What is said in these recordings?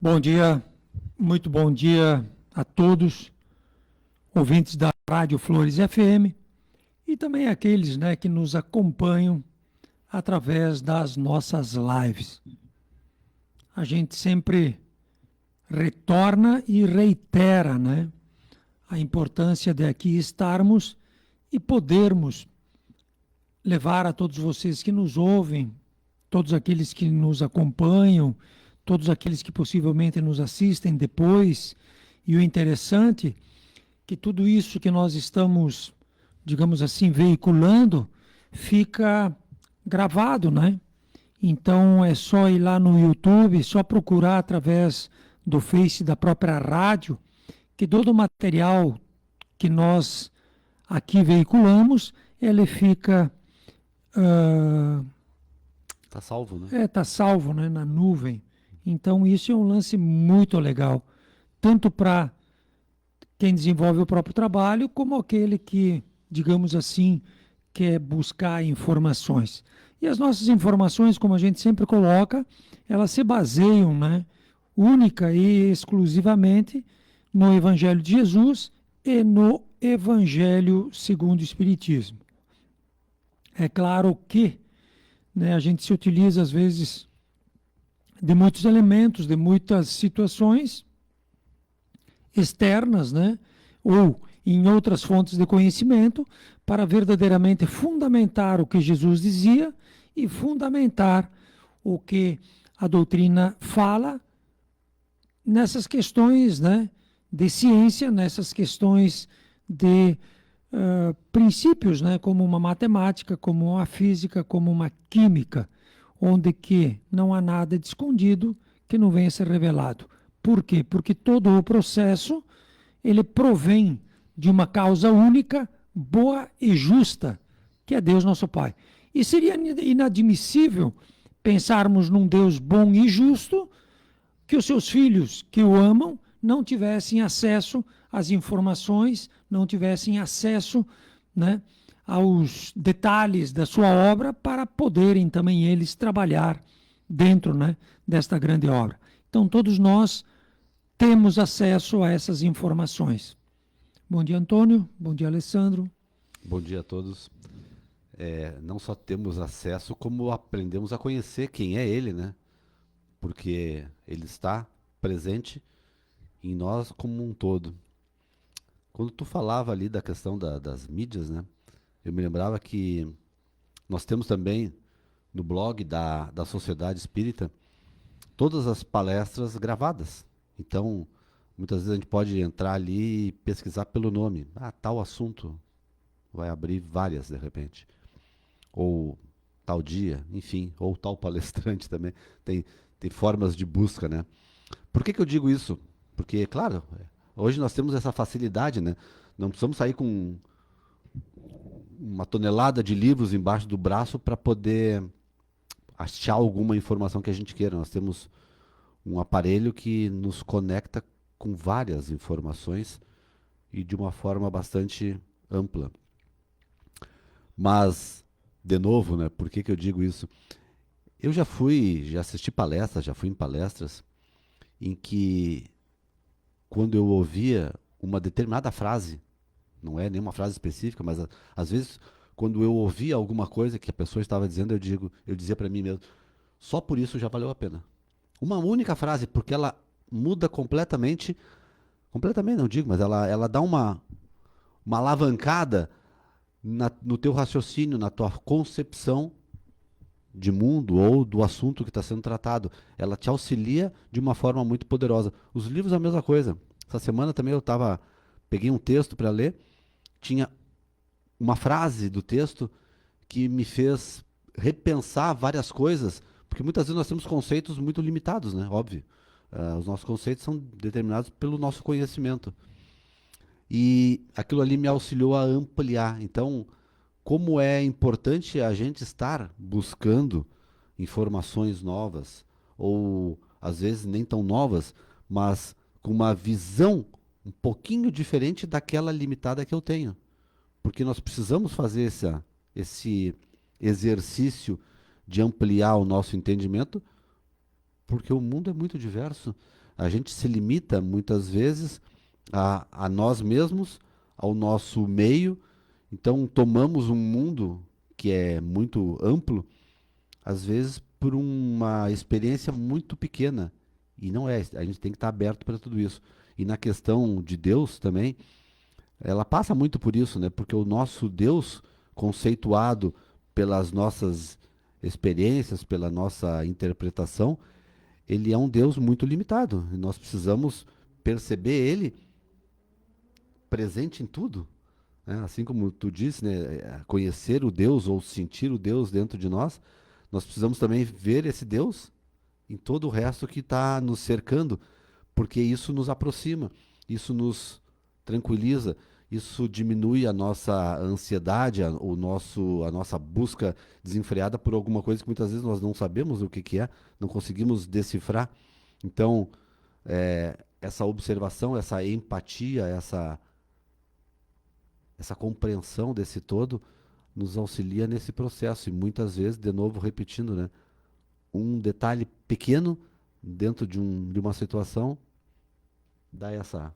Bom dia, muito bom dia a todos, ouvintes da Rádio Flores FM e também aqueles, que nos acompanham através das nossas lives. A gente sempre retorna e reitera, a importância de aqui estarmos e podermos levar a todos vocês que nos ouvem, todos aqueles que nos acompanham, todos aqueles que possivelmente nos assistem depois. E o interessante é que tudo isso que nós estamos, digamos assim, veiculando, fica gravado, né? Então é só ir lá no YouTube, só procurar através do Face da própria rádio, que todo o material que nós aqui veiculamos, ele fica Tá salvo, né? tá salvo, né, na nuvem. Então isso é um lance muito legal, tanto para quem desenvolve o próprio trabalho, como aquele que, digamos assim, quer buscar informações. E as nossas informações, como a gente sempre coloca, elas se baseiam, única e exclusivamente no Evangelho de Jesus e no Evangelho segundo o Espiritismo. É claro que, a gente se utiliza às vezes de muitos elementos, de muitas situações externas, ou em outras fontes de conhecimento, para verdadeiramente fundamentar o que Jesus dizia e fundamentar o que a doutrina fala nessas questões, de ciência, nessas questões de princípios, como uma matemática, como uma física, como uma química, onde que não há nada de escondido que não venha a ser revelado. Por quê? Porque todo o processo, ele provém de uma causa única, boa e justa, que é Deus nosso Pai. E seria inadmissível pensarmos num Deus bom e justo, que os seus filhos que o amam não tivessem acesso às informações, não tivessem acesso, aos detalhes da sua obra para poderem também eles trabalhar dentro, desta grande obra. Então todos nós temos acesso a essas informações. Bom dia, Antônio. Bom dia, Alessandro. Bom dia a todos. Não só temos acesso, como aprendemos a conhecer quem é ele, né? Porque ele está presente em nós como um todo. Quando tu falava ali da questão das mídias, né? Eu me lembrava que nós temos também no blog da Sociedade Espírita todas as palestras gravadas. Então, muitas vezes a gente pode entrar ali e pesquisar pelo nome. Ah, tal assunto. Vai abrir várias de repente. Ou tal dia, enfim, ou tal palestrante também. Tem formas de busca, né? Por que eu digo isso? Porque, claro, hoje nós temos essa facilidade, né? Não precisamos sair com uma tonelada de livros embaixo do braço para poder achar alguma informação que a gente queira. Nós temos um aparelho que nos conecta com várias informações e de uma forma bastante ampla. Mas, de novo, né, por que eu digo isso? Eu já assisti palestras, já fui em palestras em que, quando eu ouvia uma determinada frase, não é nenhuma frase específica, mas às vezes, quando eu ouvia alguma coisa que a pessoa estava dizendo, eu dizia para mim mesmo, só por isso já valeu a pena. Uma única frase, porque ela muda completamente, completamente não digo, mas ela dá uma alavancada no teu raciocínio, na tua concepção de mundo ou do assunto que está sendo tratado. Ela te auxilia de uma forma muito poderosa. Os livros, a mesma coisa. Essa semana também peguei um texto para ler, tinha uma frase do texto que me fez repensar várias coisas, porque muitas vezes nós temos conceitos muito limitados, né? Óbvio. Os nossos conceitos são determinados pelo nosso conhecimento. E aquilo ali me auxiliou a ampliar. Então, como é importante a gente estar buscando informações novas, ou às vezes nem tão novas, mas com uma visão um pouquinho diferente daquela limitada que eu tenho. Porque nós precisamos fazer esse exercício de ampliar o nosso entendimento, porque o mundo é muito diverso. A gente se limita muitas vezes a nós mesmos, ao nosso meio. Então, tomamos um mundo que é muito amplo, às vezes por uma experiência muito pequena. E não é, a gente tem que estar aberto para tudo isso. E na questão de Deus também, ela passa muito por isso, né? Porque o nosso Deus, conceituado pelas nossas experiências, pela nossa interpretação, ele é um Deus muito limitado. E nós precisamos perceber ele presente em tudo, né? Assim como tu disse, né? Conhecer o Deus ou sentir o Deus dentro de nós, nós precisamos também ver esse Deus em todo o resto que está nos cercando, porque isso nos aproxima, isso nos tranquiliza, isso diminui a nossa ansiedade, a nossa busca desenfreada por alguma coisa que muitas vezes nós não sabemos o que que é, não conseguimos decifrar. Então, essa observação, essa empatia, essa compreensão desse todo nos auxilia nesse processo. E muitas vezes, de novo, repetindo, né? Um detalhe pequeno dentro de uma situação dá essa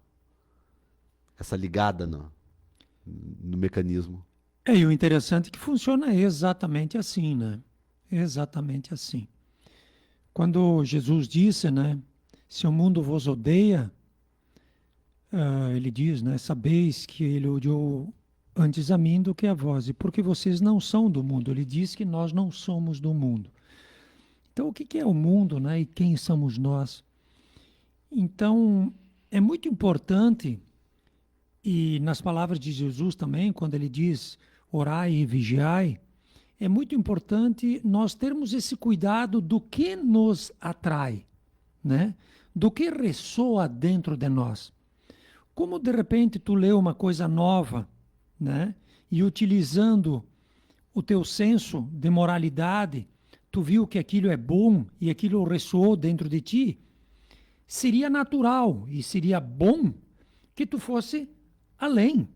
ligada no mecanismo. E o interessante é que funciona exatamente assim, né? Exatamente assim. Quando Jesus disse, né? Se o mundo vos odeia, ele diz, né? Sabeis que ele odiou antes a mim do que a vós, e porque vocês não são do mundo. Ele diz que nós não somos do mundo. Então, o que é o mundo, né? E quem somos nós? Então, é muito importante, e nas palavras de Jesus também, quando ele diz orai e vigiai, é muito importante nós termos esse cuidado do que nos atrai, né? Do que ressoa dentro de nós. Como de repente tu lê uma coisa nova, né? E utilizando o teu senso de moralidade, tu viu que aquilo é bom e aquilo ressoou dentro de ti, seria natural e seria bom que tu fosse além,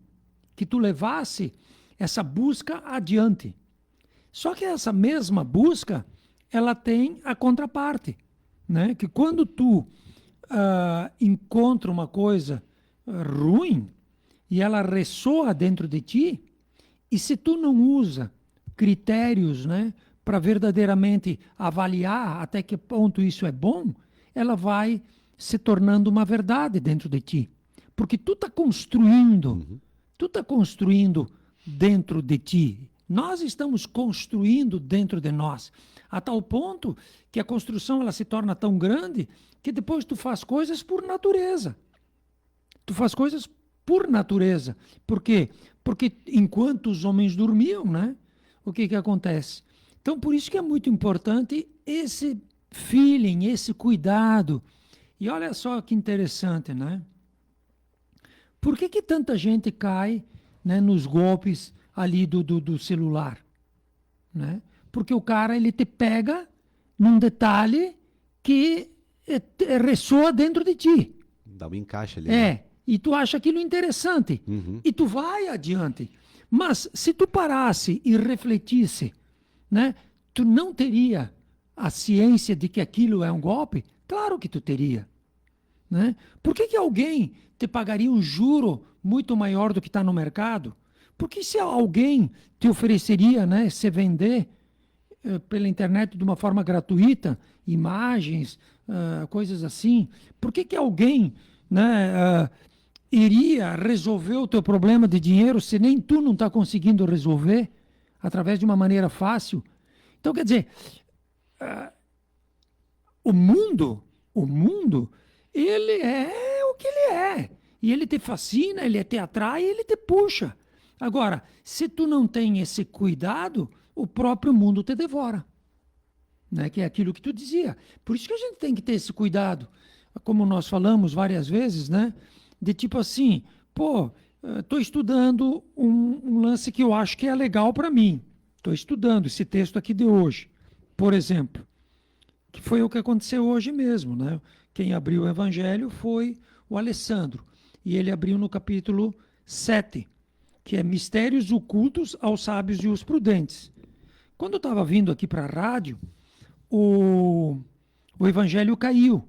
que tu levasse essa busca adiante. Só que essa mesma busca, ela tem a contraparte, né? Que quando tu encontra uma coisa ruim e ela ressoa dentro de ti, e se tu não usa critérios, né, para verdadeiramente avaliar até que ponto isso é bom, ela vai se tornando uma verdade dentro de ti. Porque tu está construindo, dentro de ti. Nós estamos construindo dentro de nós, a tal ponto que a construção ela se torna tão grande que depois tu faz coisas por natureza. Tu faz coisas por natureza. Por quê? Porque enquanto os homens dormiam, né? O que acontece? Então, por isso que é muito importante esse feeling, esse cuidado. E olha só que interessante, né? Por que tanta gente cai, né, nos golpes ali do celular? Né? Porque o cara ele te pega num detalhe que ressoa dentro de ti. Dá um encaixe ali. Né? E tu acha aquilo interessante. Uhum. E tu vai adiante. Mas se tu parasse e refletisse, né, tu não teria a ciência de que aquilo é um golpe? Claro que tu teria. Né? Por que alguém te pagaria um juro muito maior do que está no mercado? Porque se alguém te ofereceria, né, se vender pela internet de uma forma gratuita, imagens, coisas assim, por que alguém, né, iria resolver o teu problema de dinheiro se nem tu não está conseguindo resolver através de uma maneira fácil? Então, quer dizer, o mundo, ele é o que ele é. E ele te fascina, ele te atrai, ele te puxa. Agora, se tu não tem esse cuidado, o próprio mundo te devora. Né? Que é aquilo que tu dizia. Por isso que a gente tem que ter esse cuidado. Como nós falamos várias vezes, né? De tipo assim, estou estudando um lance que eu acho que é legal para mim. Estou estudando esse texto aqui de hoje, por exemplo. Que foi o que aconteceu hoje mesmo, né? Quem abriu o Evangelho foi o Alessandro. E ele abriu no capítulo 7, que é Mistérios Ocultos aos Sábios e os Prudentes. Quando eu estava vindo aqui para a rádio, o Evangelho caiu.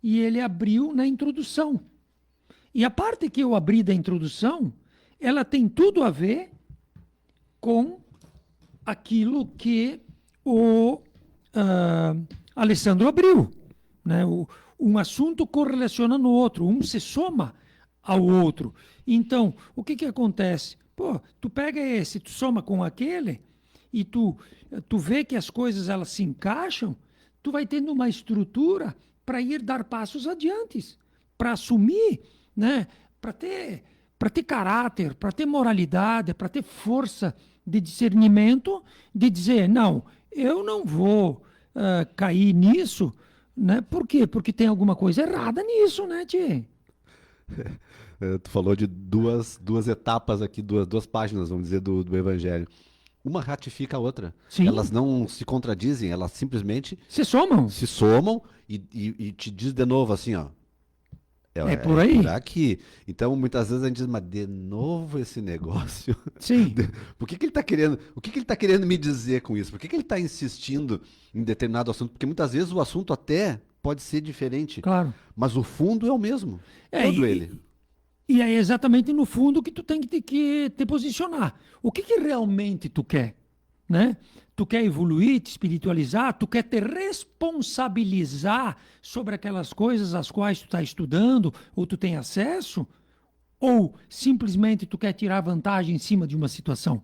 e ele abriu na introdução. E a parte que eu abri da introdução, ela tem tudo a ver com aquilo que o Alessandro abriu, né? Um assunto correlaciona no outro, um se soma ao outro. Então, o que acontece? Pô, tu pega esse, tu soma com aquele, e tu vê que as coisas elas se encaixam, tu vai tendo uma estrutura para ir dar passos adiante, para assumir, né? Para ter caráter, para ter moralidade, para ter força de discernimento, de dizer, não, eu não vou cair nisso, né? Por quê? Porque tem alguma coisa errada nisso, né, Tchê? Tu falou de duas etapas aqui, duas páginas, vamos dizer, do Evangelho. Uma ratifica a outra. Sim. Elas não se contradizem, elas simplesmente Se somam. se somam e te diz de novo assim, ó. É por aí. É por aqui. Então, muitas vezes a gente diz, mas de novo esse negócio. Sim. Por que ele está querendo, o que ele está querendo me dizer com isso? Por que ele está insistindo em determinado assunto? Porque muitas vezes o assunto até pode ser diferente, Claro. mas o fundo é o mesmo. Todo ele. E é exatamente no fundo que tu tem que te posicionar. O que realmente tu quer, né? Tu quer evoluir, te espiritualizar, tu quer te responsabilizar sobre aquelas coisas às quais tu está estudando ou tu tem acesso? Ou simplesmente tu quer tirar vantagem em cima de uma situação,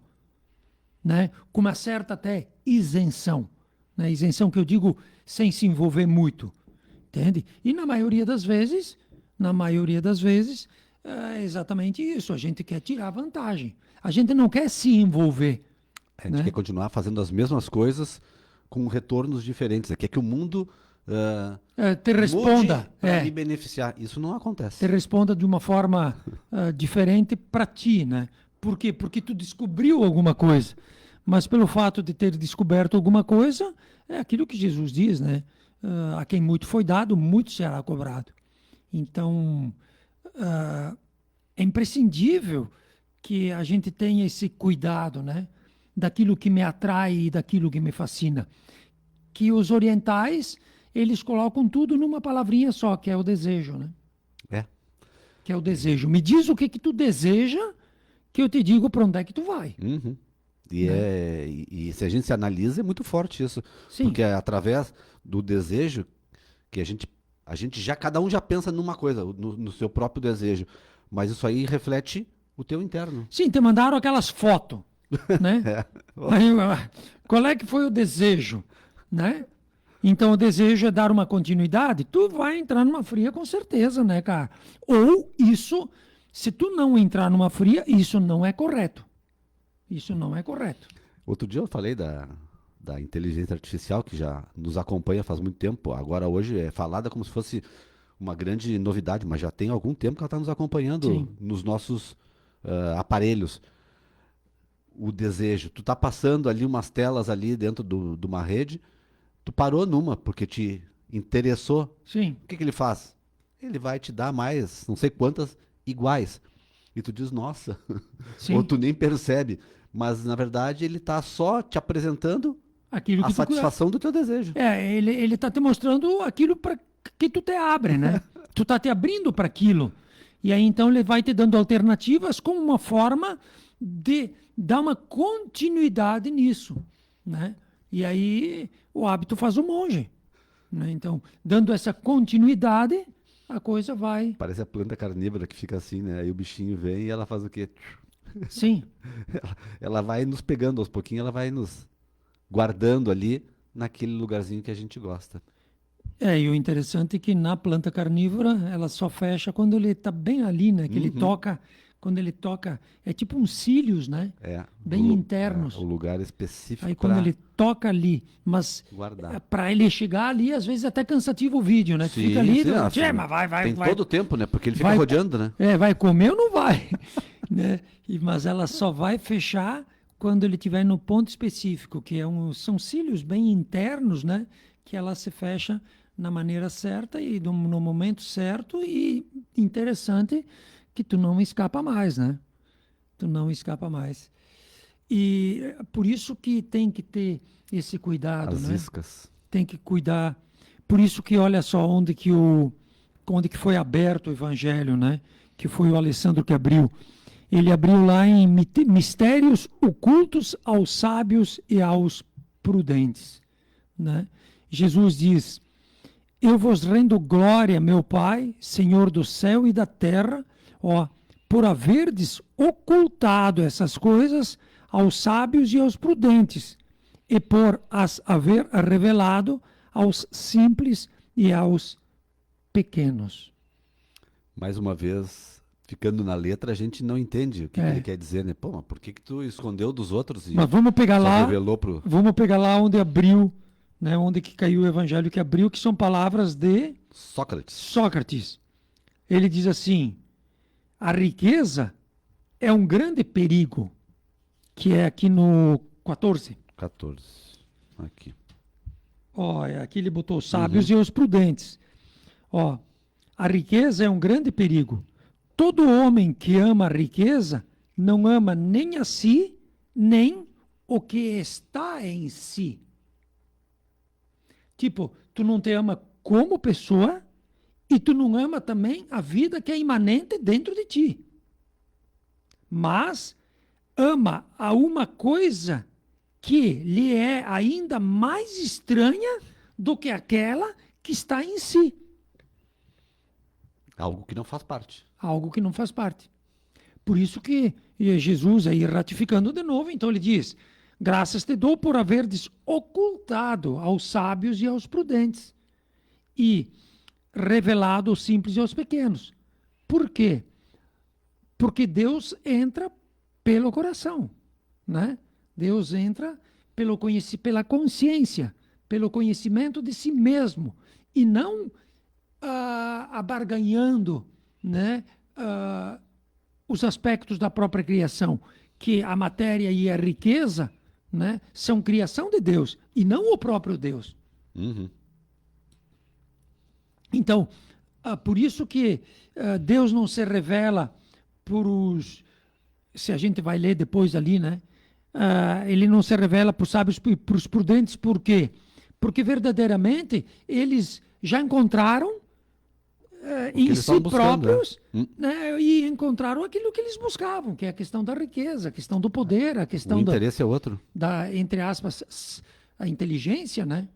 né? Com uma certa até isenção, né? Isenção que eu digo sem se envolver muito, entende? E na maioria das vezes, é exatamente isso. A gente quer tirar vantagem. A gente não quer se envolver. A gente quer continuar fazendo as mesmas coisas com retornos diferentes. Quer que o mundo te responda para me beneficiar. Isso não acontece. Te responda de uma forma diferente para ti, né? Por quê? Porque tu descobriu alguma coisa. Mas pelo fato de ter descoberto alguma coisa, é aquilo que Jesus diz, né? A quem muito foi dado, muito será cobrado. Então, é imprescindível que a gente tenha esse cuidado, né? Daquilo que me atrai e daquilo que me fascina. Que os orientais, eles colocam tudo numa palavrinha só, que é o desejo, né? Que é o desejo. Me diz o que tu deseja, que eu te digo para onde é que tu vai. Uhum. E se a gente se analisa, é muito forte isso. Sim. Porque é através do desejo que a gente cada um já pensa numa coisa, no seu próprio desejo. Mas isso aí reflete o teu interno. Sim, te mandaram aquelas fotos, né? Aí, qual é que foi o desejo, né? Então o desejo é dar uma continuidade, tu vai entrar numa fria com certeza, né, cara? Ou isso, se tu não entrar numa fria, isso não é correto. Isso não é correto. Outro dia eu falei da inteligência artificial, que já nos acompanha faz muito tempo. Agora hoje é falada como se fosse uma grande novidade, mas já tem algum tempo que ela está nos acompanhando. Sim. Nos nossos aparelhos. O desejo. Tu tá passando ali umas telas ali dentro de uma rede, tu parou numa porque te interessou. Sim. O que ele faz? Ele vai te dar mais, não sei quantas, iguais. E tu diz, nossa. Sim. Ou tu nem percebe. Mas, na verdade, ele tá só te apresentando aquilo que a satisfação do teu desejo. Ele tá te mostrando aquilo para que tu te abre, né? Tu tá te abrindo para aquilo. E aí, então, ele vai te dando alternativas como uma forma de dar uma continuidade nisso, né? E aí, o hábito faz o monge, né? Então, dando essa continuidade, a coisa vai... Parece a planta carnívora que fica assim, né? Aí o bichinho vem e ela faz o quê? Sim. Ela vai nos pegando aos pouquinhos, ela vai nos guardando ali naquele lugarzinho que a gente gosta. E o interessante é que na planta carnívora ela só fecha quando ele está bem ali, né? Que ele toca, quando ele toca, é tipo uns cílios, né? Bem internos. O lugar específico. Aí quando ele toca ali, mas para ele chegar ali, às vezes é até cansativo o vídeo, né? Sim, fica ali, sim, mas vai. Tem todo o tempo, né? Porque ele fica rodeando, né? Vai comer ou não vai? Né? Mas ela só vai fechar quando ele estiver no ponto específico, que são cílios bem internos, né? Que ela se fecha na maneira certa e no momento certo, e interessante que tu não escapa mais, né? Tu não escapa mais. E por isso que tem que ter esse cuidado, As né? iscas. Tem que cuidar. Por isso que olha só onde que o onde que foi aberto o evangelho, né? Que foi o Alessandro que abriu. Ele abriu lá em mistérios ocultos aos sábios e aos prudentes, né? Jesus diz: eu vos rendo glória, meu Pai, Senhor do céu e da terra, ó, por haverdes ocultado essas coisas aos sábios e aos prudentes, e por as haver revelado aos simples e aos pequenos. Mais uma vez, ficando na letra, a gente não entende o que ele quer dizer, né? Pô, mas por que tu escondeu dos outros e mas vamos pegar só lá, revelou pro... vamos pegar lá onde abriu, né, onde que caiu o evangelho que abriu, que são palavras de Sócrates. Sócrates. Ele diz assim: a riqueza é um grande perigo, que é aqui no 14. 14. Aqui. Ó, aqui ele botou os sábios e os prudentes. Ó, a riqueza é um grande perigo. Todo homem que ama a riqueza não ama nem a si, nem o que está em si. Tipo, tu não te ama como pessoa e tu não ama também a vida que é imanente dentro de ti. Mas ama a uma coisa que lhe é ainda mais estranha do que aquela que está em si. Algo que não faz parte. Algo que não faz parte. Por isso que Jesus, aí ratificando de novo, então ele diz: graças te dou por haverdes ocultado aos sábios e aos prudentes e revelado aos simples e aos pequenos. Por quê? Porque Deus entra pelo coração, né? Deus entra pela consciência, pelo conhecimento de si mesmo, e não abarganhando, né, os aspectos da própria criação, que a matéria e a riqueza, né, são criação de Deus e não o próprio Deus. Uhum. Então, por isso que Deus não se revela se a gente vai ler depois ali, né? Ele não se revela para os sábios e para os prudentes, por quê? Porque verdadeiramente eles já encontraram em si próprios, né, e encontraram aquilo que eles buscavam, que é a questão da riqueza, a questão do poder, a questão o interesse é outro. entre aspas, a inteligência, né?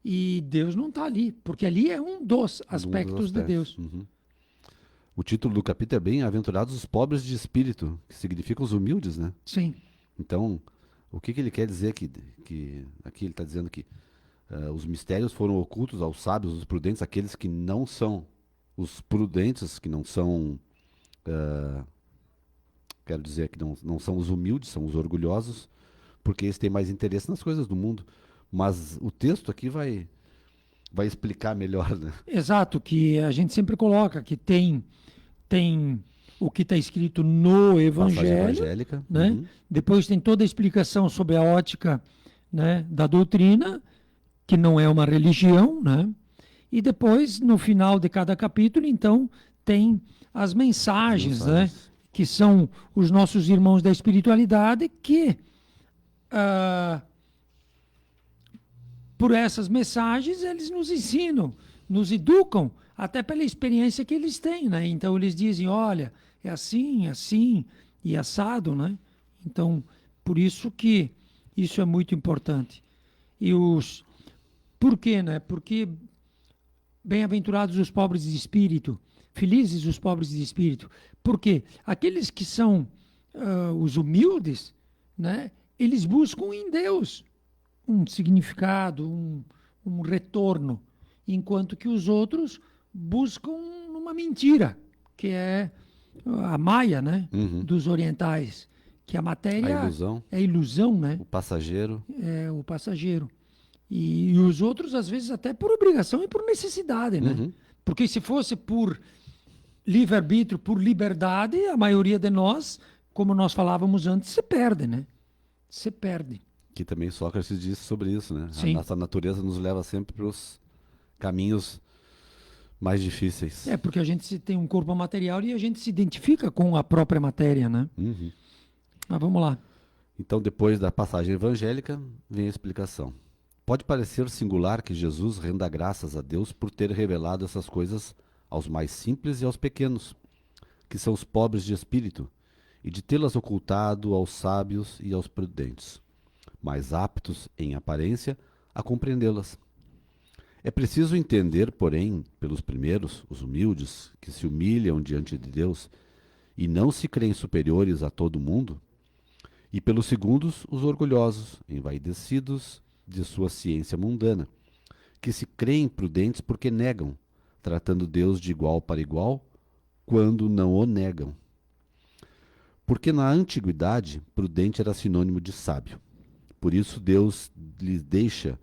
E Deus não está ali, porque ali é um dos aspectos de Deus. Uhum. O título do capítulo é bem Aventurados os pobres de espírito, que significa os humildes, né? Sim. Então, o que ele quer dizer que aqui ele está dizendo que os mistérios foram ocultos aos sábios, os prudentes, aqueles que não são os prudentes, que não são, quero dizer, que não são os humildes, são os orgulhosos, porque eles têm mais interesse nas coisas do mundo. Mas o texto aqui vai explicar melhor, né? Exato, que a gente sempre coloca que tem o que está escrito no Evangelho, né? Uhum. Depois tem toda a explicação sobre a ótica, né, da doutrina, que não é uma religião, né? E depois, no final de cada capítulo, então, tem as mensagens, né? Que são os nossos irmãos da espiritualidade que, por essas mensagens, eles nos ensinam, nos educam, até pela experiência que eles têm, né? Então, eles dizem, olha, é assim, assim, e assado, né? Então, por isso que isso é muito importante. E por quê, né? Porque bem-aventurados os pobres de espírito, felizes os pobres de espírito, porque aqueles que são os humildes, né? Eles buscam em Deus um significado, um retorno, enquanto que os outros buscam uma mentira, que é a maia, né? Uhum. Dos orientais, que a matéria é ilusão, né? O passageiro. É o passageiro. E os outros, às vezes, até por obrigação e por necessidade, né? Uhum. Porque se fosse por livre-arbítrio, por liberdade, a maioria de nós, como nós falávamos antes, se perde, né? Se perde. Que também Sócrates disse sobre isso, né? Sim. A nossa natureza nos leva sempre para os caminhos mais difíceis. É, porque a gente tem um corpo material e a gente se identifica com a própria matéria, né? Uhum. Mas vamos lá. Então, depois da passagem evangélica, vem a explicação. Pode parecer singular que Jesus renda graças a Deus por ter revelado essas coisas aos mais simples e aos pequenos, que são os pobres de espírito, e de tê-las ocultado aos sábios e aos prudentes, mais aptos, em aparência, a compreendê-las. É preciso entender, porém, pelos primeiros, os humildes, que se humilham diante de Deus e não se creem superiores a todo mundo, e pelos segundos, os orgulhosos, envaidecidos de sua ciência mundana, que se creem prudentes porque negam, tratando Deus de igual para igual, quando não o negam. Porque na antiguidade, prudente era sinônimo de sábio. Por isso Deus lhes deixa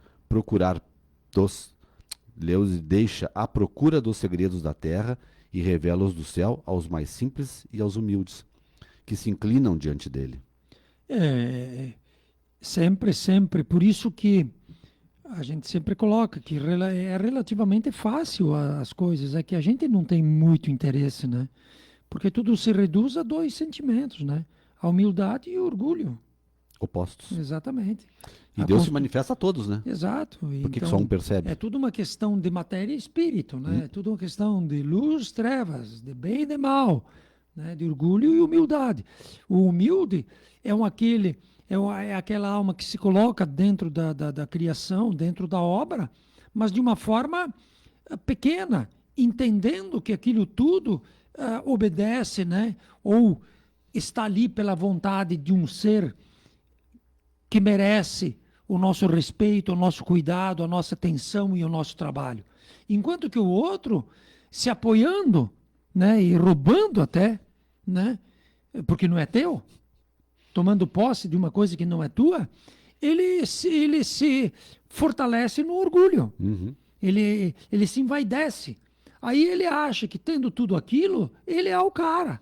à procura dos segredos da terra e revela-os do céu aos mais simples e aos humildes, que se inclinam diante dele. Sempre. Por isso que a gente sempre coloca que é relativamente fácil as coisas, é que a gente não tem muito interesse, né? Porque tudo se reduz a dois sentimentos, né? A humildade e o orgulho. Opostos. Exatamente. E Deus se manifesta a todos, né? Exato. Por que só um percebe? É tudo uma questão de matéria e espírito, né? É tudo uma questão de luz, trevas, de bem e de mal, né? De orgulho e humildade. O humilde é aquela alma que se coloca dentro da criação, dentro da obra, mas de uma forma pequena, entendendo que aquilo tudo obedece, né? Ou está ali pela vontade de um ser que merece o nosso respeito, o nosso cuidado, a nossa atenção e o nosso trabalho. Enquanto que o outro, se apoiando, né, e roubando até, né, porque não é teu, tomando posse de uma coisa que não é tua, ele se fortalece no orgulho. Uhum. Ele se envaidece. Aí ele acha que tendo tudo aquilo, ele é o cara,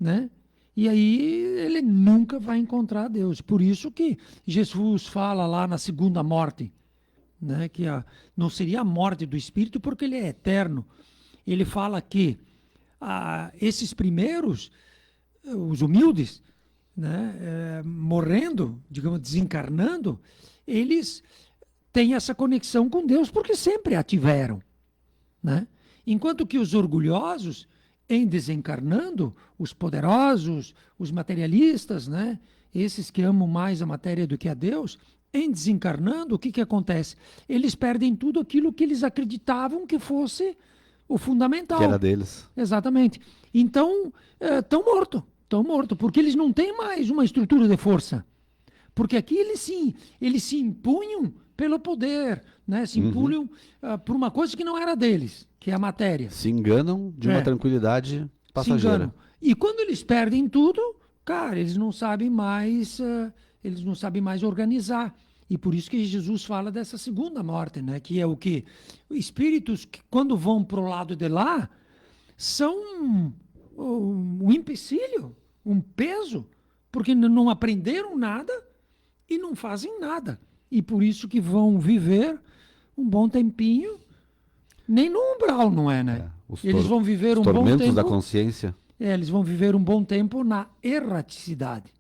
né? E aí ele nunca vai encontrar Deus. Por isso que Jesus fala lá na segunda morte, né? Que não seria a morte do espírito porque ele é eterno. Ele fala que esses primeiros, os humildes, né? Morrendo, digamos, desencarnando, eles têm essa conexão com Deus porque sempre a tiveram, né? Enquanto que os orgulhosos, em desencarnando, os poderosos, os materialistas, né? Esses que amam mais a matéria do que a Deus, em desencarnando, o que acontece? Eles perdem tudo aquilo que eles acreditavam que fosse o fundamental. Que era deles. Exatamente. Então, estão mortos, porque eles não têm mais uma estrutura de força. Porque aqui eles se impunham pelo poder, né? Se impunham por uma coisa que não era deles, que é a matéria. Se enganam de uma tranquilidade passageira. E quando eles perdem tudo, cara, eles não sabem mais organizar. E por isso que Jesus fala dessa segunda morte, né? Que é o quê? Espíritos que, quando vão para o lado de lá, são um empecilho, um peso, porque não aprenderam nada e não fazem nada. E por isso que vão viver um bom tempinho, nem no umbral, não é, né? Eles vão viver um bom tempo... Os tormentos da consciência. Eles vão viver um bom tempo na erraticidade,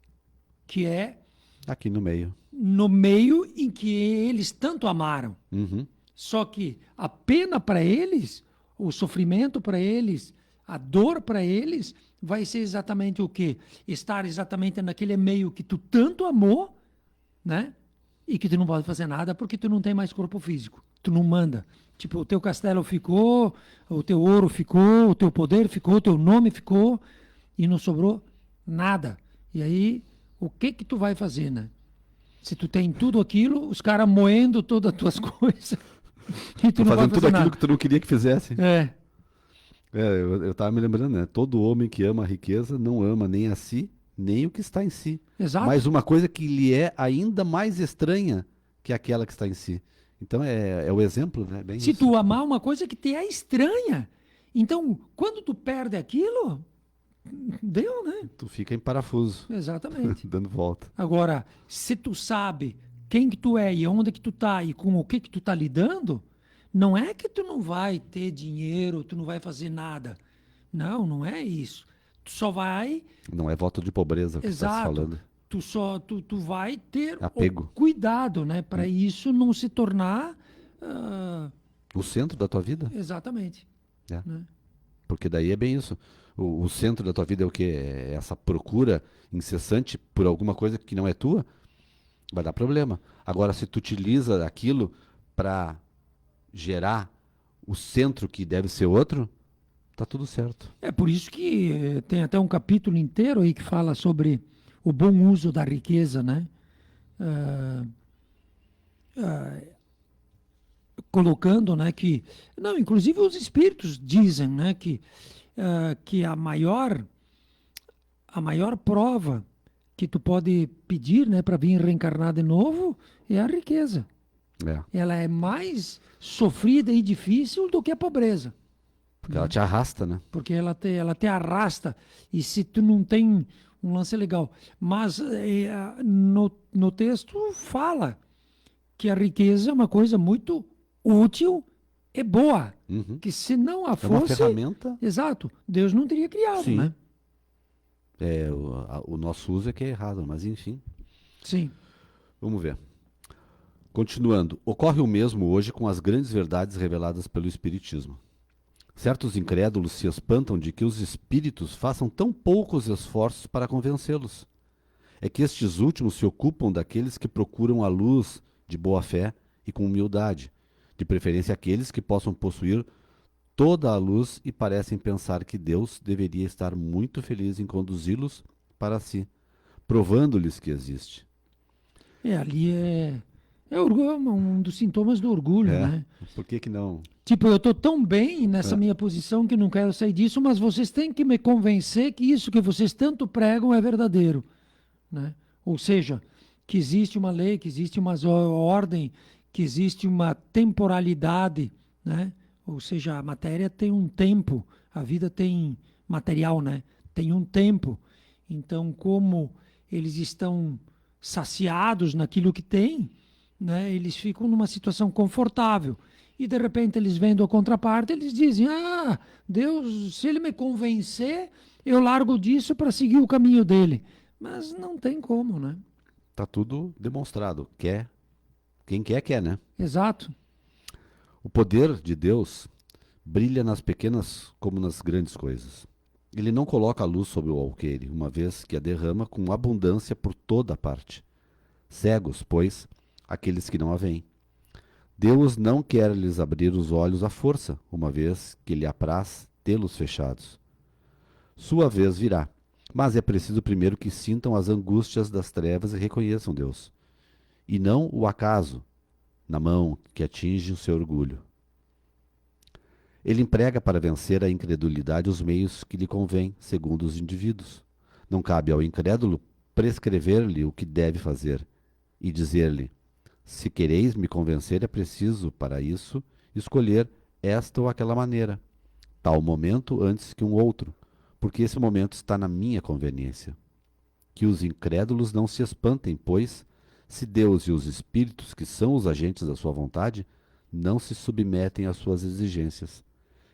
que é... Aqui no meio. No meio em que eles tanto amaram. Uhum. Só que a pena para eles, o sofrimento para eles, a dor para eles, vai ser exatamente o quê? Estar exatamente naquele meio que tu tanto amou, né? E que tu não pode fazer nada porque tu não tem mais corpo físico. Tu não manda. Tipo, o teu castelo ficou, o teu ouro ficou, o teu poder ficou, o teu nome ficou e não sobrou nada. E aí, o que tu vai fazer, né? Se tu tem tudo aquilo, os caras moendo todas as tuas coisas e tu não vai fazer tudo aquilo nada. que tu não queria que fizesse. Eu tava me lembrando, né? Todo homem que ama a riqueza não ama nem a si, nem o que está em si. Exato. Mas uma coisa que lhe é ainda mais estranha que aquela que está em si. Então é o exemplo, né? Bem Se isso. tu amar uma coisa que te é estranha, então quando tu perde aquilo, deu, né? Tu fica em parafuso, Exatamente. dando volta. Agora, se tu sabe quem que tu é e onde que tu tá e com o que tu tá lidando, não é que tu não vai ter dinheiro, tu não vai fazer nada. Não é isso. Tu só vai... Não é voto de pobreza que está se falando. Tu vai ter apego. O cuidado, né? Para isso não se tornar... O centro da tua vida? Exatamente. É. né? Porque daí é bem isso. O centro da tua vida é o quê? É essa procura incessante por alguma coisa que não é tua, vai dar problema. Agora, se tu utiliza aquilo para gerar o centro que deve ser outro, tá tudo certo. É por isso que tem até um capítulo inteiro aí que fala sobre o bom uso da riqueza, né? Ah, colocando, né, que não, inclusive os espíritos dizem, né, que a maior prova que tu pode pedir, né, para vir reencarnar de novo é a riqueza. É. Ela é mais sofrida e difícil do que a pobreza, Porque ela te arrasta, né? porque ela te arrasta, e se tu não tem um lance legal. Mas no texto fala que a riqueza é uma coisa muito útil e boa, Uhum. que se não a É uma fosse, ferramenta. exato, Deus não teria criado, Sim. né? É, o nosso uso é que é errado, mas enfim. Sim. Vamos ver. Continuando, ocorre o mesmo hoje com as grandes verdades reveladas pelo Espiritismo. Certos incrédulos se espantam de que os espíritos façam tão poucos esforços para convencê-los. É que estes últimos se ocupam daqueles que procuram a luz de boa fé e com humildade, de preferência aqueles que possam possuir toda a luz e parecem pensar que Deus deveria estar muito feliz em conduzi-los para si, provando-lhes que existe. Ali é um dos sintomas do orgulho, É, né? por que que não? Tipo, eu tô tão bem nessa É. minha posição que não quero sair disso, mas vocês têm que me convencer que isso que vocês tanto pregam é verdadeiro, né? Ou seja, que existe uma lei, que existe uma ordem, que existe uma temporalidade, né? Ou seja, a matéria tem um tempo, a vida tem material, né? Tem um tempo. Então, como eles estão saciados naquilo que têm, né? Eles ficam numa situação confortável. E de repente eles vendo a contraparte, eles dizem: "Ah, Deus, se ele me convencer, eu largo disso para seguir o caminho dele." Mas não tem como, né? Tá tudo demonstrado. Quem quer, né? Exato. O poder de Deus brilha nas pequenas como nas grandes coisas. Ele não coloca a luz sobre o alqueire, uma vez que a derrama com abundância por toda a parte. Cegos, pois, aqueles que não a veem. Deus não quer lhes abrir os olhos à força, uma vez que lhe apraz tê-los fechados. Sua vez virá, mas é preciso primeiro que sintam as angústias das trevas e reconheçam Deus, e não o acaso na mão que atinge o seu orgulho. Ele emprega para vencer a incredulidade os meios que lhe convém, segundo os indivíduos. Não cabe ao incrédulo prescrever-lhe o que deve fazer e dizer-lhe: se quereis me convencer, é preciso, para isso, escolher esta ou aquela maneira, tal momento antes que um outro, porque esse momento está na minha conveniência. Que os incrédulos não se espantem, pois, se Deus e os espíritos, que são os agentes da sua vontade, não se submetem às suas exigências.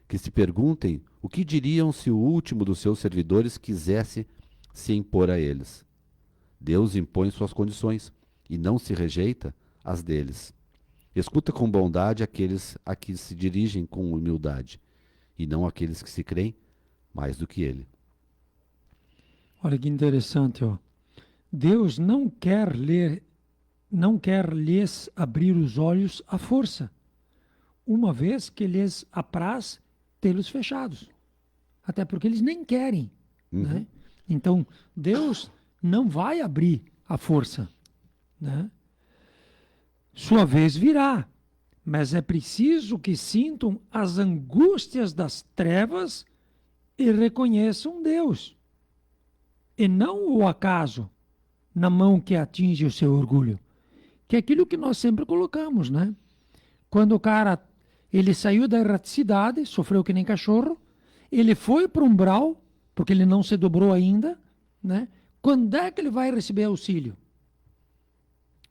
Que se perguntem o que diriam se o último dos seus servidores quisesse se impor a eles. Deus impõe suas condições e não se rejeita as deles. Escuta com bondade aqueles a que se dirigem com humildade, e não aqueles que se creem mais do que ele. Olha que interessante, ó. Deus não quer lhes abrir os olhos à força, uma vez que lhes apraz tê-los fechados. Até porque eles nem querem, né? Então, Deus não vai abrir à força, né? Sua vez virá, mas é preciso que sintam as angústias das trevas e reconheçam Deus, e não o acaso na mão que atinge o seu orgulho, que é aquilo que nós sempre colocamos, né? Quando o cara, ele saiu da erraticidade, sofreu que nem cachorro, ele foi para o umbral, porque ele não se dobrou ainda, né? Quando é que ele vai receber auxílio?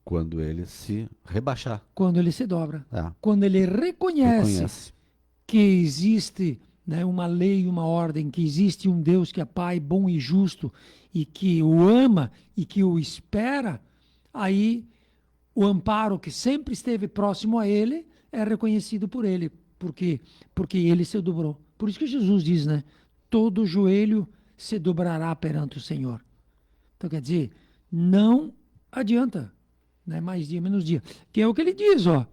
Quando ele se rebaixar. Quando ele se dobra. É. Quando ele reconhece Reconhece. que existe, né, uma lei, uma ordem, que existe um Deus que é Pai bom e justo e que o ama e que o espera, aí o amparo que sempre esteve próximo a ele é reconhecido por ele. Por quê? Porque ele se dobrou. Por isso que Jesus diz, né? Todo joelho se dobrará perante o Senhor. Então, quer dizer, não adianta, né? Mais dia, menos dia. Que é o que ele diz, ó.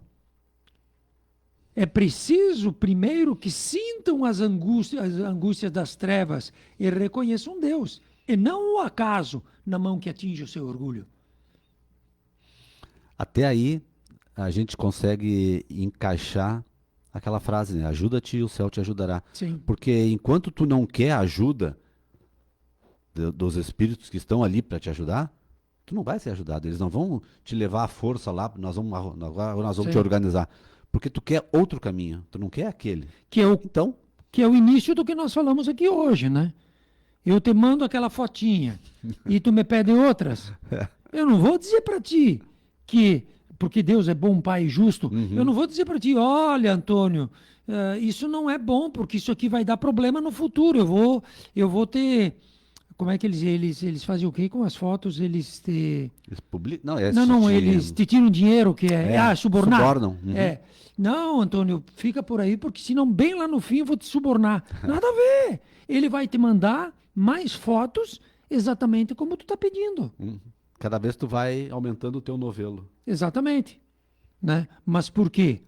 É preciso, primeiro, que sintam as angústias das trevas e reconheçam Deus, e não o acaso na mão que atinge o seu orgulho. Até aí, a gente consegue encaixar aquela frase, né? Ajuda-te e o céu te ajudará. Sim. Porque enquanto tu não quer a ajuda dos espíritos que estão ali para te ajudar, tu não vai ser ajudado. Eles não vão te levar à força lá, agora nós vamos Sim. te organizar. Porque tu quer outro caminho, tu não quer aquele. Então, Que é o início do que nós falamos aqui hoje, né? Eu te mando aquela fotinha e tu me pede outras. Eu não vou dizer para ti que, porque Deus é bom, pai justo, eu não vou dizer para ti, olha, Antônio, isso não é bom, porque isso aqui vai dar problema no futuro. Eu vou ter... Como é que eles fazem o quê com as fotos? Eles te... Eles te tiram dinheiro, que subornar. Subornam. É. Não, Antônio, fica por aí, porque senão bem lá no fim eu vou te subornar. Nada a ver. Ele vai te mandar mais fotos exatamente como tu está pedindo. Cada vez tu vai aumentando o teu novelo. Exatamente. Né? Mas por quê?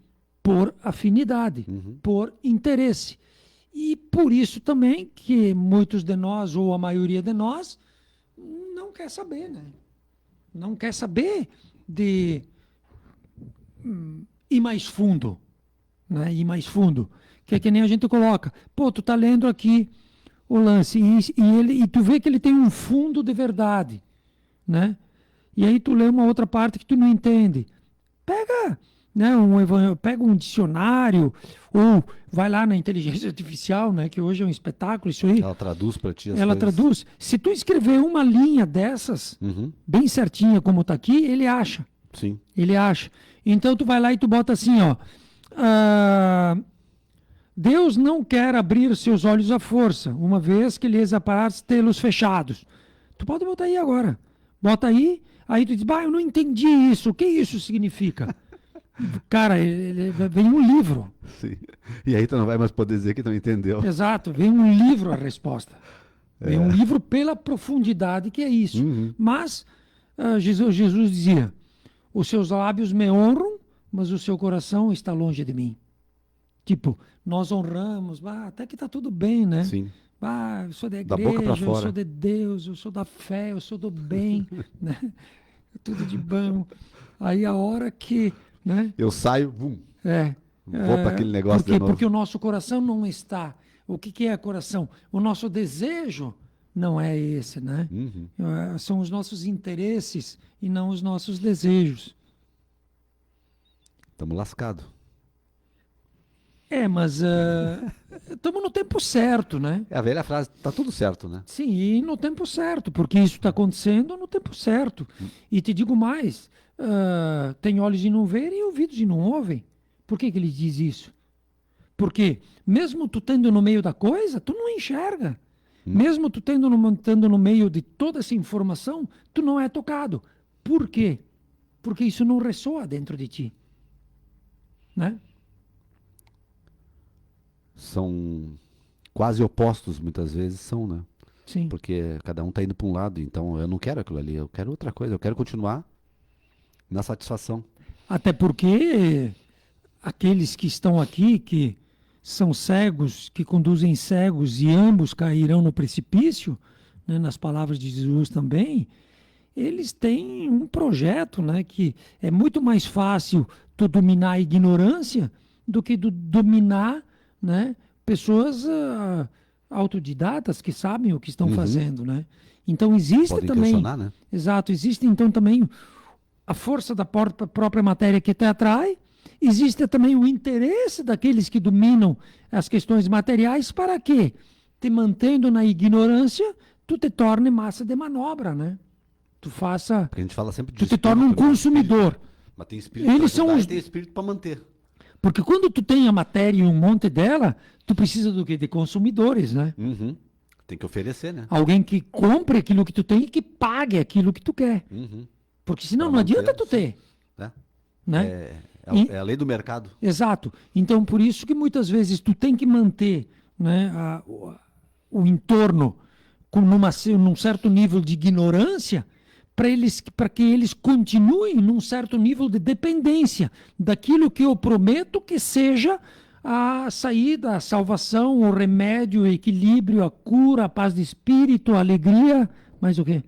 Por afinidade, por interesse. E por isso também que muitos de nós, ou a maioria de nós, não quer saber, né? Não quer saber de ir mais fundo, né? Ir mais fundo. Que é que nem a gente coloca. Pô, tu tá lendo aqui o lance e tu vê que ele tem um fundo de verdade, né? E aí tu lê uma outra parte que tu não entende. Pega, né, pega um dicionário ou vai lá na inteligência artificial, né, que hoje é um espetáculo isso aí. Ela traduz para ti as Ela coisas. traduz. Se tu escrever uma linha dessas, bem certinha como tá aqui, ele acha. Sim. Ele acha. Então tu vai lá e tu bota assim, ó. Deus não quer abrir seus olhos à força, uma vez que lhes apraz tê-los fechados. Tu pode botar aí agora. Bota aí tu diz, eu não entendi isso, o que isso significa? Cara, vem um livro. Sim. E aí tu não vai mais poder dizer que não entendeu. Exato, vem um livro a resposta. Vem um livro pela profundidade que é isso. Mas Jesus dizia, os seus lábios me honram, mas o seu coração está longe de mim. Tipo, nós honramos, até que está tudo bem, né? Sim. Eu sou da Da boca pra igreja, eu fora. sou de Deus, eu sou da fé, eu sou do bem, né? Tudo de bom. Aí a hora que, né? Eu saio, vou para aquele negócio de novo. Porque o nosso coração não está. O que é coração? O nosso desejo não é esse, né? São os nossos interesses e não os nossos desejos. Estamos lascados. Mas estamos no tempo certo, né? É a velha frase, tá tudo certo, né? Sim, e no tempo certo, porque isso está acontecendo no tempo certo. E te digo mais, tem olhos de não ver e ouvidos de não ouvem. Por que ele diz isso? Porque mesmo tu estando no meio da coisa, tu não enxerga. Mesmo tu estando no meio de toda essa informação, tu não é tocado. Por quê? Porque isso não ressoa dentro de ti. Né? São quase opostos, muitas vezes são, né? Sim. Porque cada um está indo para um lado, então eu não quero aquilo ali, eu quero outra coisa, eu quero continuar na satisfação. Até porque aqueles que estão aqui, que são cegos, que conduzem cegos e ambos cairão no precipício, né, nas palavras de Jesus também, eles têm um projeto, né, que é muito mais fácil tu dominar a ignorância do que dominar, né, pessoas autodidatas que sabem o que estão fazendo, né? Então existe Podem também, questionar, né? Exato, existe então também a força da própria matéria que te atrai, existe também o interesse daqueles que dominam as questões materiais para que, te mantendo na ignorância, tu te torne massa de manobra, né? Tu faça, Porque a gente fala sempre de tu te espírito, torna um né? consumidor. Mas tem espírito Eles para são ajudar os- e tem espírito para manter. Porque quando tu tem a matéria e um monte dela, tu precisa do quê? De consumidores, né? Tem que oferecer, né? Alguém que compre aquilo que tu tem e que pague aquilo que tu quer. Porque senão Pra não adianta manter, tu ter, Né? né? É a lei do mercado. Exato. Então, por isso que muitas vezes tu tem que manter né, o entorno num certo nível de ignorância, para que eles continuem num certo nível de dependência daquilo que eu prometo que seja a saída, a salvação, o remédio, o equilíbrio, a cura, a paz de espírito, a alegria, mais o quê?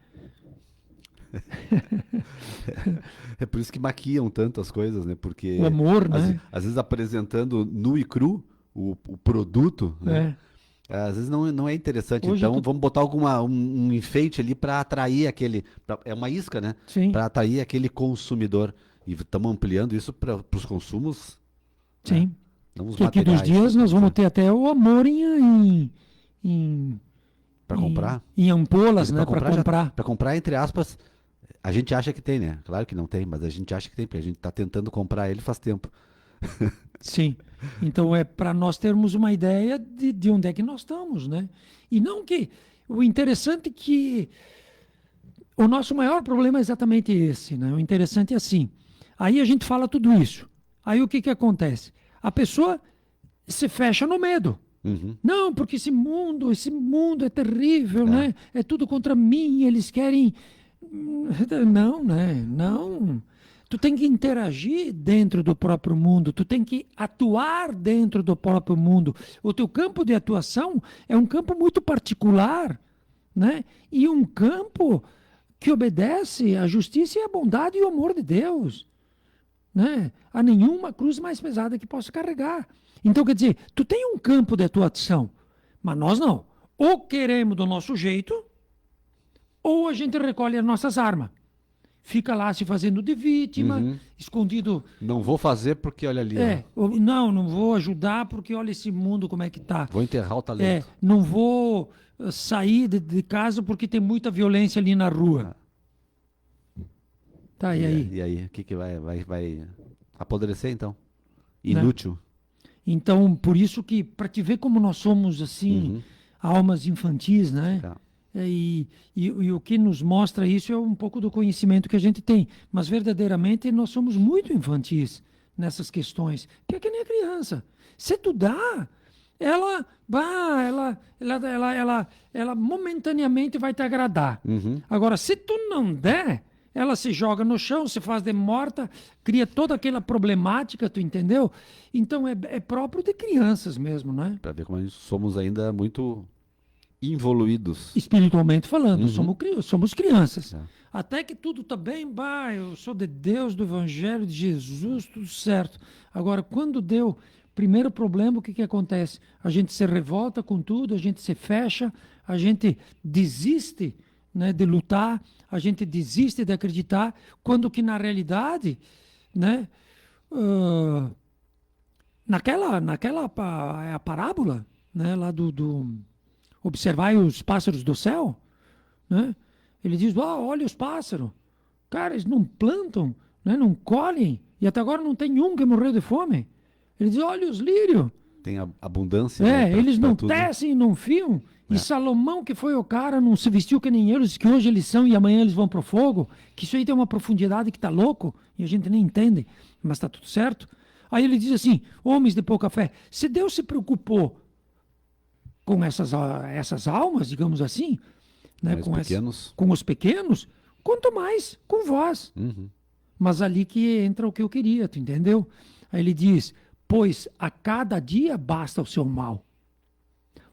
É por isso que maquiam tanto as coisas, né? Porque O amor, né? às vezes apresentando nu e cru o produto, né? É. Às vezes não é interessante. Hoje eu Então tô... vamos botar um enfeite ali para atrair aquele. É uma isca, né? Sim, Para atrair aquele consumidor. E estamos ampliando isso para os consumos, né? sim. Não os Que aqui dos materiais. dias nós vamos ter até o amor em, Para em, comprar. em ampolas, Para né? Para comprar, comprar. para comprar, entre aspas, a gente acha que tem, né? Claro que não tem, mas a gente acha que tem, porque a gente está tentando comprar ele faz tempo. Sim. Então é para nós termos uma ideia de onde é que nós estamos, né? E não que. O interessante é que o nosso maior problema é exatamente esse, né? O interessante é assim. Aí a gente fala tudo isso. Aí o que que acontece? A pessoa se fecha no medo. Uhum. Não, porque esse mundo é terrível, né? É tudo contra mim, eles querem. Não, né? Não. Tu tem que interagir dentro do próprio mundo, tu tem que atuar dentro do próprio mundo. O teu campo de atuação é um campo muito particular, né? E um campo que obedece à justiça e à bondade e ao amor de Deus, né? Há nenhuma cruz mais pesada que possa carregar. Então, quer dizer, tu tem um campo de atuação, mas nós não. Ou queremos do nosso jeito, ou a gente recolhe as nossas armas. Fica lá se fazendo de vítima, escondido. Não vou fazer porque olha ali, ó. Não vou ajudar porque olha esse mundo como é que tá. Vou enterrar o talento. Não vou sair de casa porque tem muita violência ali na rua. Tá, e aí? E aí, o que vai apodrecer então? Inútil. Então, por isso que, para te ver como nós somos assim, almas infantis, né? Tá. E o que nos mostra isso é um pouco do conhecimento que a gente tem. Mas verdadeiramente nós somos muito infantis nessas questões. Que é que nem a criança. Se tu dá, ela momentaneamente vai te agradar. Agora, se tu não der, ela se joga no chão, se faz de morta, cria toda aquela problemática, tu entendeu? Então é próprio de crianças mesmo, né? Para ver como nós somos ainda muito involuídos. Espiritualmente falando, somos crianças. É. Até que tudo está bem, eu sou de Deus, do Evangelho, de Jesus, tudo certo. Agora, quando deu primeiro problema, o que acontece? A gente se revolta com tudo, a gente se fecha, a gente desiste, né, de lutar, a gente desiste de acreditar, quando que na realidade, né, a parábola, né, lá do observai os pássaros do céu, né? Ele diz, olha os pássaros, cara, eles não plantam, né, não colhem, e até agora não tem um que morreu de fome. Ele diz, olha os lírios. Tem abundância. Né, eles não tudo. tecem, não fiam. E Salomão, que foi o cara, não se vestiu que nem eles, que hoje eles são e amanhã eles vão pro fogo, que isso aí tem uma profundidade que tá louco, e a gente nem entende, mas tá tudo certo. Aí ele diz assim, homens de pouca fé, se Deus se preocupou com essas almas, digamos assim, né, com os pequenos, quanto mais com vós. Mas ali que entra o que eu queria, tu entendeu? Aí ele diz, pois a cada dia basta o seu mal.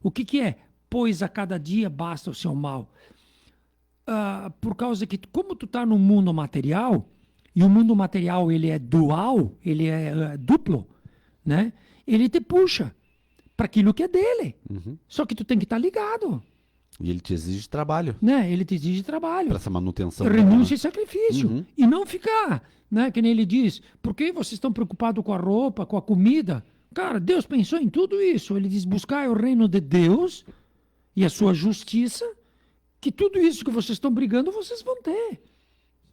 O que é? Pois a cada dia basta o seu mal. Por causa que, como tu está no mundo material, e o mundo material ele é dual, ele é duplo, né? Ele te puxa para aquilo que é dele. Só que tu tem que estar ligado. E ele te exige trabalho. Né? Ele te exige trabalho. Para essa manutenção. Renúncia e sacrifício. E não ficar, né? Que nem ele diz, por que vocês estão preocupados com a roupa, com a comida? Cara, Deus pensou em tudo isso. Ele diz, buscai o reino de Deus e a sua justiça, que tudo isso que vocês estão brigando, vocês vão ter.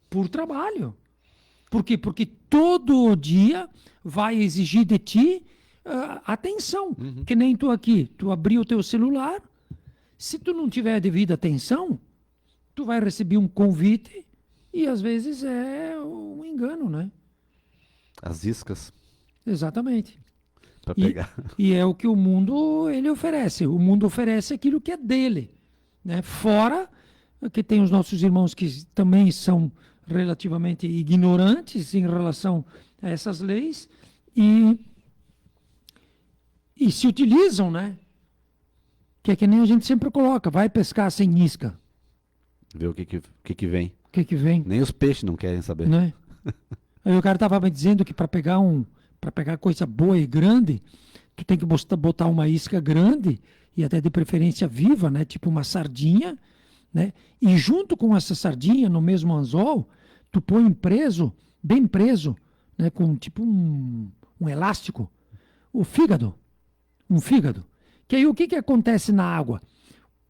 Por trabalho. Por quê? Porque todo dia vai exigir de ti atenção. Que nem tu aqui. Tu abriu o teu celular, se tu não tiver a devida atenção, tu vai receber um convite e às vezes é um engano, né? As iscas. Exatamente. para E, pegar. e é o que o mundo ele oferece. O mundo oferece aquilo que é dele, né? Fora que tem os nossos irmãos que também são relativamente ignorantes em relação a essas leis e, e se utilizam, né? Que é que nem a gente sempre coloca, vai pescar sem isca. Ver o que vem. O que que vem? Nem os peixes não querem saber. Né? Aí o cara estava me dizendo que para pegar coisa boa e grande, tu tem que botar uma isca grande e até de preferência viva, né? Tipo uma sardinha, né? E junto com essa sardinha no mesmo anzol, tu põe preso, bem preso, né? Com tipo um elástico, o fígado, um fígado. Que aí o que que acontece na água?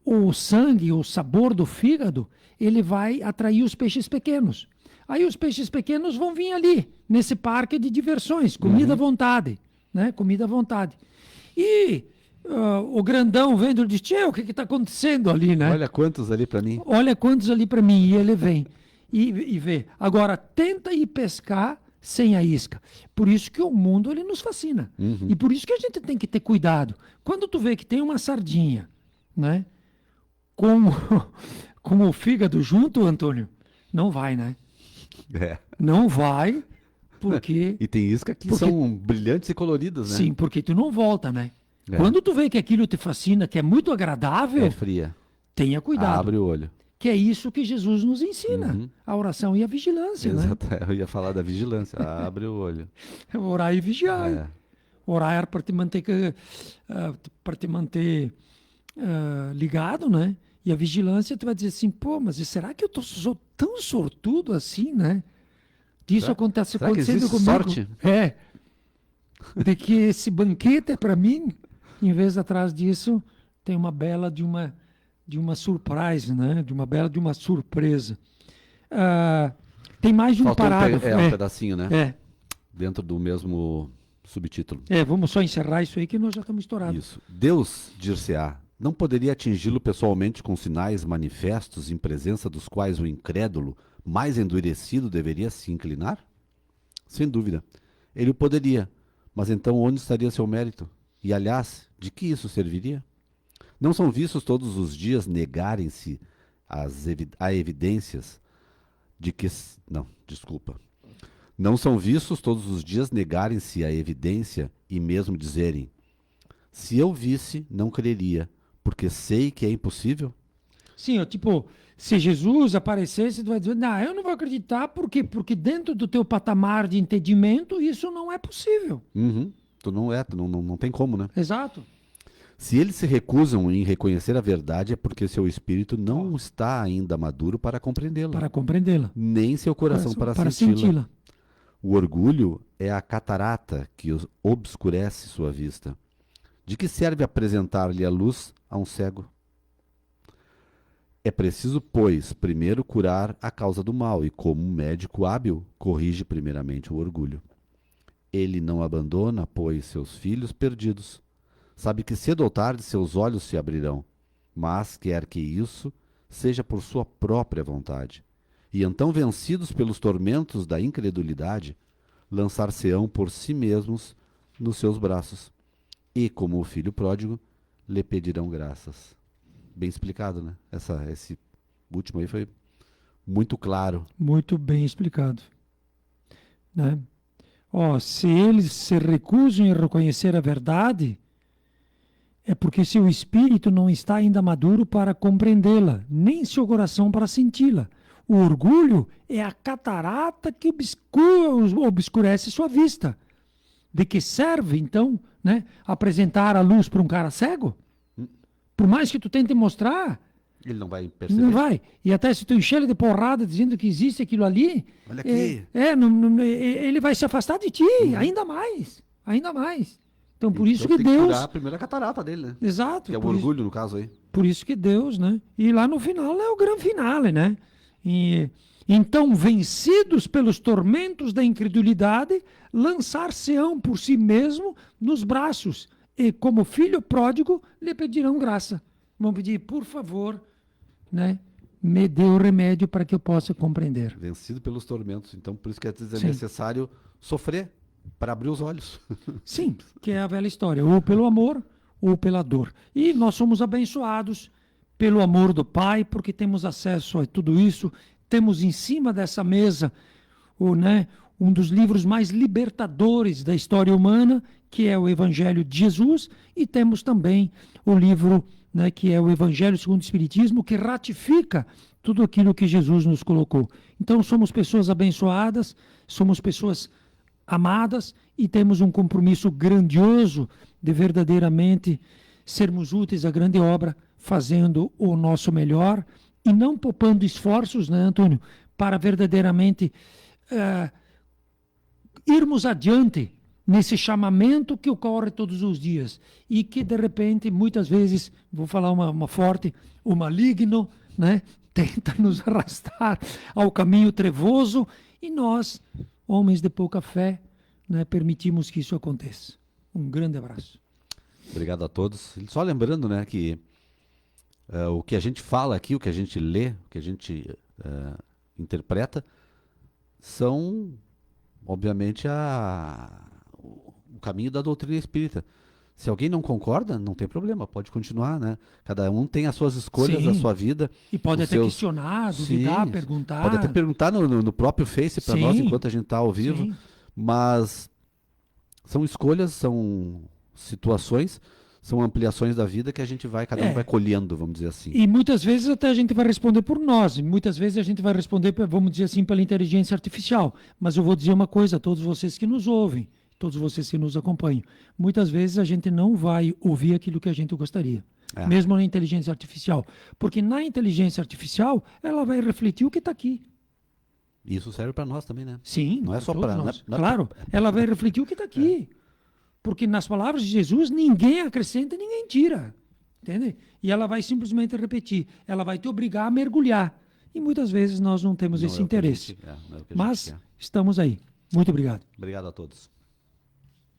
O sangue, o sabor do fígado, ele vai atrair os peixes pequenos. Aí os peixes pequenos vão vir ali, nesse parque de diversões, comida à vontade, né? Comida à vontade. E o grandão vendo, diz, tchê, o que está acontecendo ali, né? Olha quantos ali para mim. Olha quantos ali para mim. E ele vem e vê. Agora, tenta ir pescar sem a isca. Por isso que o mundo ele nos fascina. E por isso que a gente tem que ter cuidado. Quando tu vê que tem uma sardinha, né? Com, com o fígado junto, Antônio, não vai, né? É. Não vai, porque... E tem isca que são brilhantes e coloridas, né? Sim, porque tu não volta, né? É. Quando tu vê que aquilo te fascina, que é muito agradável, É fria. tenha cuidado. Abre o olho. Que é isso que Jesus nos ensina, a oração e a vigilância, né? Exato. Eu ia falar da vigilância. Abre o olho. Orar e vigiar. É. Orar para te manter, ligado, né? E a vigilância, tu vai dizer assim, pô, mas será que eu sou tão sortudo assim, né? Disso Será que acontecendo existe comigo. sorte? É. De que esse banquete é para mim, em vez de atrás disso, tem uma bela de uma surprise, né? De uma surpresa. Tem mais de um Faltou parágrafo. um pedacinho, né? É. Dentro do mesmo subtítulo. Vamos só encerrar isso aí que nós já estamos estourados. Isso. Deus, dir-se-á, não poderia atingi-lo pessoalmente com sinais manifestos em presença dos quais o incrédulo, mais endurecido, deveria se inclinar? Sem dúvida. Ele o poderia, mas então onde estaria seu mérito? E, aliás, de que isso serviria? Não são vistos todos os dias negarem-se a evidências de que... Não, desculpa. Não são vistos todos os dias negarem-se a evidência e mesmo dizerem: se eu visse, não creria, porque sei que é impossível? Sim, tipo, se Jesus aparecesse, tu vai dizer, não, eu não vou acreditar, porque dentro do teu patamar de entendimento, isso não é possível. Tu não tem como, né? Exato. Se eles se recusam em reconhecer a verdade, é porque seu espírito não está ainda maduro para compreendê-la, Para compreendê-la. nem seu coração para senti-la. senti-la. O orgulho é a catarata que obscurece sua vista. De que serve apresentar-lhe a luz a um cego? É preciso, pois, primeiro curar a causa do mal, e como um médico hábil, corrige primeiramente o orgulho. Ele não abandona, pois, seus filhos perdidos. Sabe que cedo ou tarde seus olhos se abrirão, mas quer que isso seja por sua própria vontade. E então, vencidos pelos tormentos da incredulidade, lançar-se-ão por si mesmos nos seus braços. E, como o filho pródigo, lhe pedirão graças. Bem explicado, né? Esse último aí foi muito claro. Muito bem explicado. Né? Se eles se recusam em reconhecer a verdade, é porque seu espírito não está ainda maduro para compreendê-la, nem seu coração para senti-la. O orgulho é a catarata que obscurece sua vista. De que serve, então, né, apresentar a luz para um cara cego? Por mais que tu tente mostrar, ele não vai perceber. não vai. E até se tu encher ele de porrada dizendo que existe aquilo ali, Olha aqui. ele vai se afastar de ti, ainda mais. Ainda mais. Então, por isso Então que tem Deus... curar a primeira catarata dele, né? Exato. Que é o por isso- orgulho, no caso aí. Por isso que Deus, né? E lá no final é o grande finale, né? E, então, vencidos pelos tormentos da incredulidade, lançar-se-ão por si mesmo nos braços. E, como filho pródigo, lhe pedirão graça. Vão pedir, por favor, né? Me dê o remédio para que eu possa compreender. Vencido pelos tormentos. Então, por isso que às vezes é Sim. necessário sofrer para abrir os olhos. Sim, que é a velha história, ou pelo amor ou pela dor. E nós somos abençoados pelo amor do Pai, porque temos acesso a tudo isso, temos em cima dessa mesa um dos livros mais libertadores da história humana, que é o Evangelho de Jesus, e temos também o livro, que é o Evangelho segundo o Espiritismo, que ratifica tudo aquilo que Jesus nos colocou. Então somos pessoas abençoadas, somos pessoas amadas e temos um compromisso grandioso de verdadeiramente sermos úteis à grande obra, fazendo o nosso melhor e não poupando esforços, Antônio, para verdadeiramente irmos adiante nesse chamamento que ocorre todos os dias e que, de repente, muitas vezes, vou falar uma forte, o maligno, tenta nos arrastar ao caminho trevoso e nós, homens de pouca fé, permitimos que isso aconteça. Um grande abraço. Obrigado a todos. Só lembrando, que o que a gente fala aqui, o que a gente lê, o que a gente interpreta, são, obviamente, o caminho da doutrina espírita. Se alguém não concorda, não tem problema, pode continuar, Cada um tem as suas escolhas, Sim. a sua vida. E pode até questionar, duvidar, Sim, perguntar. Pode até perguntar no próprio Face para nós, enquanto a gente está ao vivo. Sim. Mas são escolhas, são situações, são ampliações da vida que a gente cada um vai colhendo, vamos dizer assim. E muitas vezes até a gente vai responder por nós, e muitas vezes a gente vai responder, vamos dizer assim, pela inteligência artificial. Mas eu vou dizer uma coisa a todos vocês que nos ouvem, todos vocês que nos acompanham. Muitas vezes a gente não vai ouvir aquilo que a gente gostaria, mesmo na inteligência artificial. Porque na inteligência artificial, ela vai refletir o que está aqui. Isso serve para nós também, Sim. Não é só para nós. Claro, ela vai refletir o que está aqui. Porque nas palavras de Jesus, ninguém acrescenta, ninguém tira. Entende? E ela vai simplesmente repetir. Ela vai te obrigar a mergulhar. E muitas vezes nós não temos esse interesse. Mas estamos aí. Muito obrigado. Obrigado a todos.